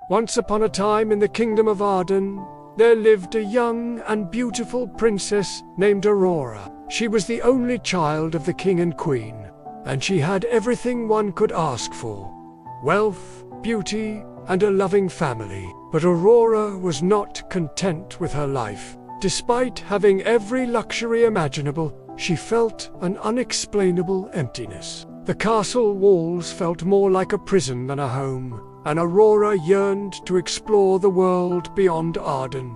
Once upon a time in the kingdom of Arden, there lived a young and beautiful princess named Aurora. She was the only child of the king and queen, and she had everything one could ask for: wealth, beauty, and a loving family. But Aurora was not content with her life. Despite having every luxury imaginable, she felt an unexplainable emptiness. The castle walls felt more like a prison than a home, and Aurora yearned to explore the world beyond Arden.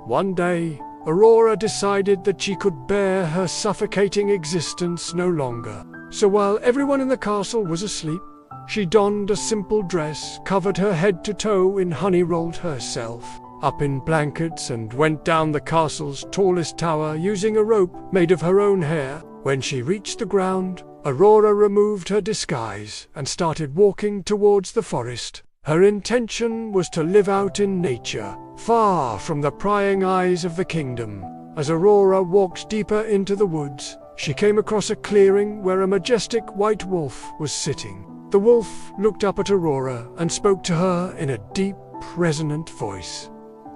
One day, Aurora decided that she could bear her suffocating existence no longer. So while everyone in the castle was asleep, she donned a simple dress, covered her head to toe in honey, rolled herself up in blankets, and went down the castle's tallest tower using a rope made of her own hair. When she reached the ground, Aurora removed her disguise and started walking towards the forest. Her intention was to live out in nature, far from the prying eyes of the kingdom. As Aurora walked deeper into the woods, she came across a clearing where a majestic white wolf was sitting. The wolf looked up at Aurora and spoke to her in a deep, resonant voice.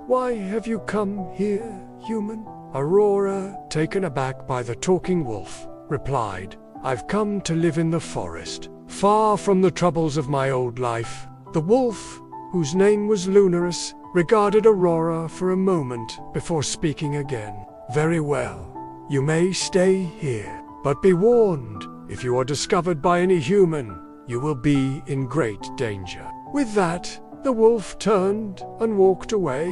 "Why have you come here, human?" Aurora, taken aback by the talking wolf, replied, "I've come to live in the forest, far from the troubles of my old life." The wolf, whose name was Lunaris, regarded Aurora for a moment before speaking again. "Very well, you may stay here, but be warned, if you are discovered by any human, you will be in great danger." With that, the wolf turned and walked away,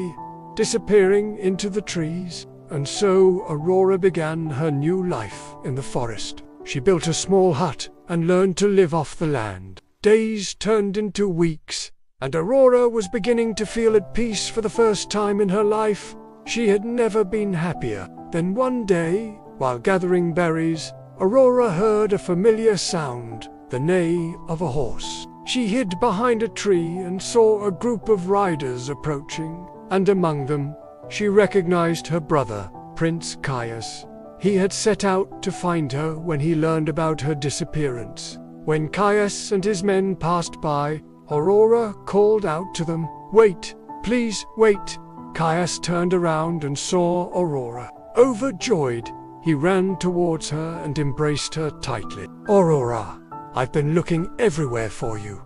disappearing into the trees. And so Aurora began her new life in the forest. She built a small hut and learned to live off the land. Days turned into weeks, and Aurora was beginning to feel at peace for the first time in her life. She had never been happier. Then one day, while gathering berries, Aurora heard a familiar sound, the neigh of a horse. She hid behind a tree and saw a group of riders approaching, and among them, she recognized her brother, Prince Caius. He had set out to find her when he learned about her disappearance. When Caius and his men passed by, Aurora called out to them, "Wait, please wait." Caius turned around and saw Aurora. Overjoyed, he ran towards her and embraced her tightly. "Aurora, I've been looking everywhere for you.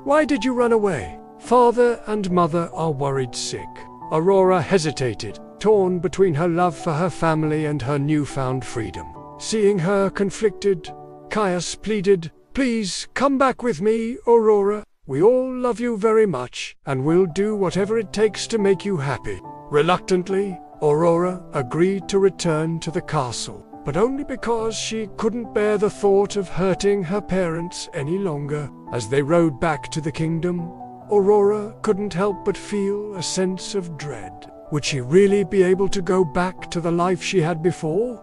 Why did you run away?" "Father and mother are worried sick." Aurora hesitated, torn between her love for her family and her newfound freedom. Seeing her conflicted, Caius pleaded, "Please come back with me, Aurora. We all love you very much, and we'll do whatever it takes to make you happy." Reluctantly, Aurora agreed to return to the castle, but only because she couldn't bear the thought of hurting her parents any longer. As they rode back to the kingdom, Aurora couldn't help but feel a sense of dread. Would she really be able to go back to the life she had before?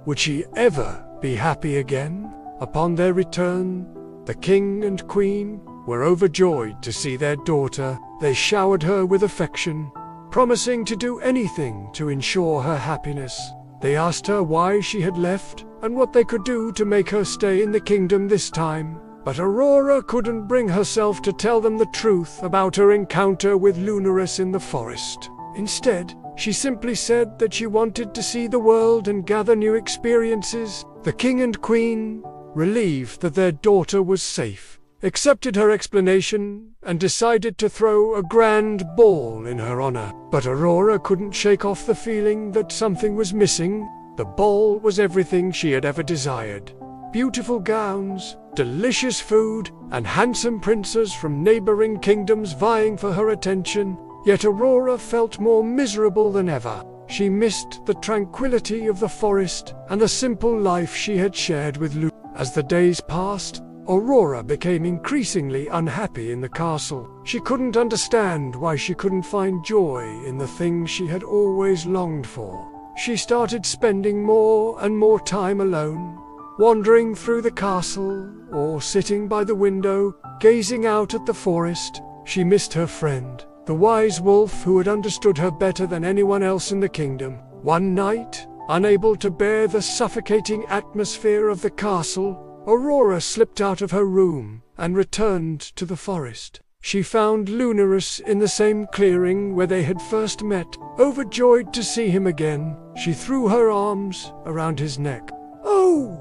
Would she ever be happy again? Upon their return, the king and queen were overjoyed to see their daughter. They showered her with affection, promising to do anything to ensure her happiness. They asked her why she had left and what they could do to make her stay in the kingdom this time. But Aurora couldn't bring herself to tell them the truth about her encounter with Lunaris in the forest. Instead, she simply said that she wanted to see the world and gather new experiences. The king and queen, relieved that their daughter was safe, accepted her explanation and decided to throw a grand ball in her honor. But Aurora couldn't shake off the feeling that something was missing. The ball was everything she had ever desired. Beautiful gowns, delicious food, and handsome princes from neighboring kingdoms vying for her attention. Yet Aurora felt more miserable than ever. She missed the tranquility of the forest and the simple life she had shared with Lu. As the days passed, Aurora became increasingly unhappy in the castle. She couldn't understand why she couldn't find joy in the things she had always longed for. She started spending more and more time alone, wandering through the castle or sitting by the window, gazing out at the forest. She missed her friend, the wise wolf who had understood her better than anyone else in the kingdom. One night, unable to bear the suffocating atmosphere of the castle, Aurora slipped out of her room and returned to the forest. she found Lunaris in the same clearing where they had first met. Overjoyed to see him again, she threw her arms around his neck. "Oh,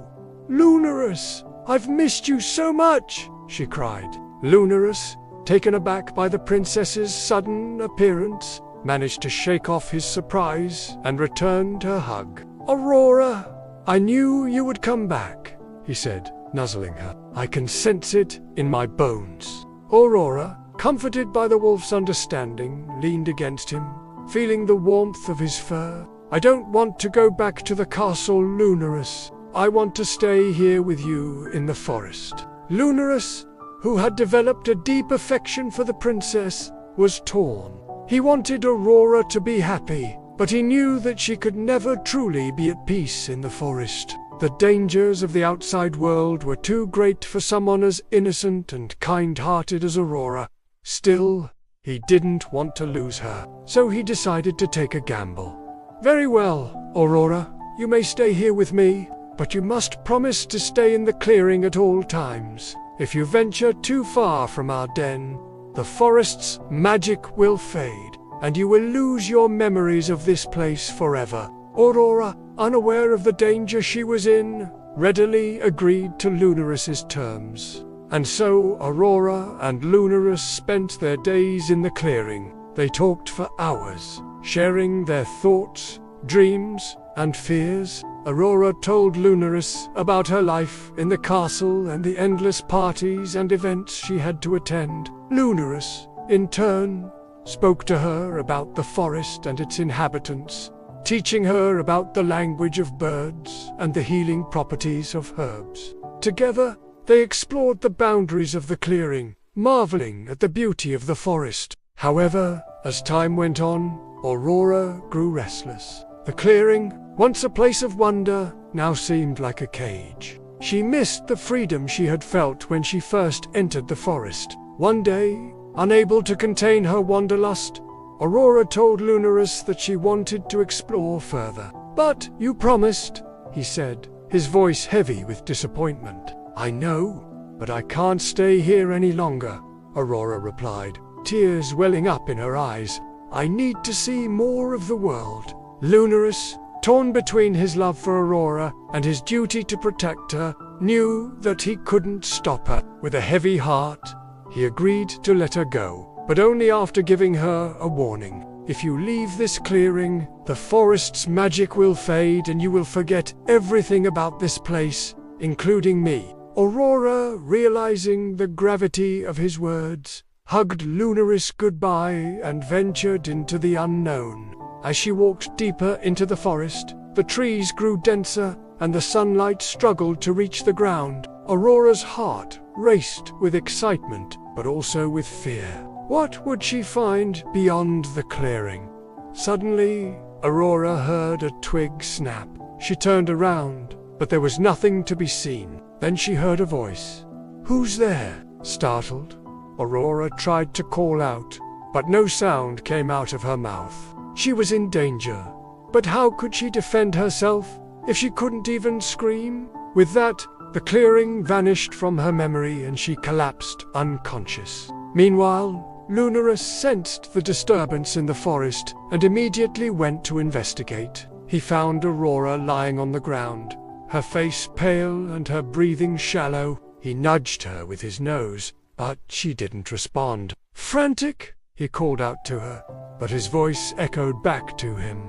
Lunaris, I've missed you so much," she cried. Lunaris, taken aback by the princess's sudden appearance, managed to shake off his surprise and returned her hug. "Aurora, I knew you would come back," he said, nuzzling her. "I can sense it in my bones." Aurora, comforted by the wolf's understanding, leaned against him, feeling the warmth of his fur. "I don't want to go back to the castle, Lunaris. I want to stay here with you in the forest." Lunaris, who had developed a deep affection for the princess, was torn. He wanted Aurora to be happy, but he knew that she could never truly be at peace in the forest. The dangers of the outside world were too great for someone as innocent and kind-hearted as Aurora. Still, he didn't want to lose her, so he decided to take a gamble. "Very well, Aurora, you may stay here with me, but you must promise to stay in the clearing at all times. If you venture too far from our den, the forest's magic will fade, and you will lose your memories of this place forever." Aurora, unaware of the danger she was in, readily agreed to Lunaris's terms. And so Aurora and Lunaris spent their days in the clearing. They talked for hours, sharing their thoughts, dreams, and fears. Aurora told Lunaris about her life in the castle and the endless parties and events she had to attend. Lunaris, in turn, spoke to her about the forest and its inhabitants, teaching her about the language of birds and the healing properties of herbs. Together, they explored the boundaries of the clearing, marveling at the beauty of the forest. However, as time went on, Aurora grew restless. The clearing, once a place of wonder, now seemed like a cage. She missed the freedom she had felt when she first entered the forest. One day, unable to contain her wanderlust, Aurora told Lunaris that she wanted to explore further. "But you promised," he said, his voice heavy with disappointment. "I know, but I can't stay here any longer," Aurora replied, tears welling up in her eyes. "I need to see more of the world." Lunaris, torn between his love for Aurora and his duty to protect her, knew that he couldn't stop her. With a heavy heart, he agreed to let her go, but only after giving her a warning. "If you leave this clearing, the forest's magic will fade and you will forget everything about this place, including me." Aurora, realizing the gravity of his words, hugged Lunaris goodbye and ventured into the unknown. As she walked deeper into the forest, the trees grew denser and the sunlight struggled to reach the ground. Aurora's heart raced with excitement, but also with fear. What would she find beyond the clearing? Suddenly, Aurora heard a twig snap. She turned around, but there was nothing to be seen. Then she heard a voice. "Who's there?" Startled, Aurora tried to call out, but no sound came out of her mouth. She was in danger, but how could she defend herself if she couldn't even scream? With that, the clearing vanished from her memory and she collapsed unconscious. Meanwhile, Lunaris sensed the disturbance in the forest and immediately went to investigate. He found Aurora lying on the ground, her face pale and her breathing shallow. He nudged her with his nose, but she didn't respond. "Frantic," he called out to her, but his voice echoed back to him,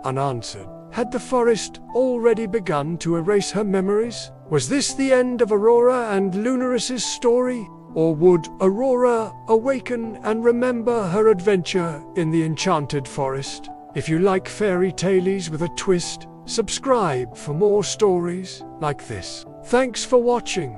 unanswered. Had the forest already begun to erase her memories? Was this the end of Aurora and Lunaris's story? Or would Aurora awaken and remember her adventure in the enchanted forest? If you like fairy tales with a twist, subscribe for more stories like this. Thanks for watching.